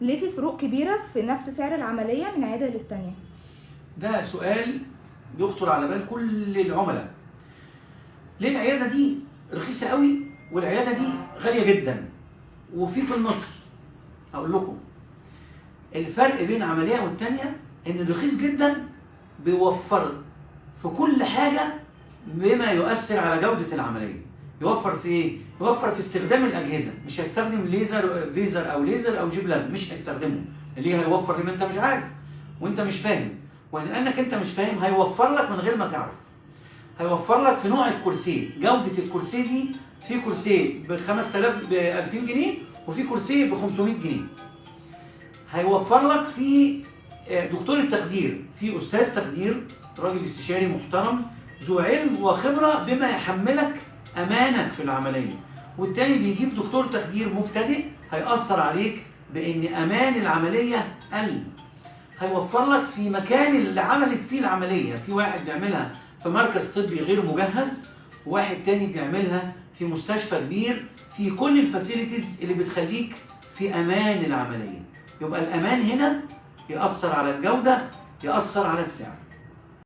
ليه في فروق كبيره في نفس سعر العمليه من عياده للتانيه؟ ده سؤال بيخطر على بال كل العملاء. ليه العياده دي رخيصه قوي والعياده دي غاليه جدا وفي النص؟ هقول لكم الفرق بين عمليه والتانيه، ان الرخيص جدا بيوفر في كل حاجه بما يؤثر على جوده العمليه. يوفر في ايه؟ يوفر في استخدام الاجهزه، مش هيستخدم ليزر فيزر او ليزر او جيب لازم، مش هيستخدمه. ليه هيوفر؟ لما انت مش عارف وانت مش فاهم، ولانك انت مش فاهم هيوفر لك من غير ما تعرف. هيوفر لك في نوع الكرسي، جوده الكرسي دي، في كرسي ب 5000 ب 2000 جنيه وفي كرسي ب 500 جنيه. هيوفر لك في دكتور التخدير، في استاذ تخدير راجل استشاري محترم ذو علم وخبره بما يحملك امانك في العمليه، والتاني بيجيب دكتور تخدير مبتدئ هيأثر عليك بان امان العمليه قل. هيوفر لك في مكان اللي عملت فيه العمليه، في واحد بيعملها في مركز طبي غير مجهز وواحد تاني بيعملها في مستشفى كبير، في كل الفاسيلتيز اللي بتخليك في امان العمليه. يبقى الامان هنا يأثر على الجوده، يأثر على السعر.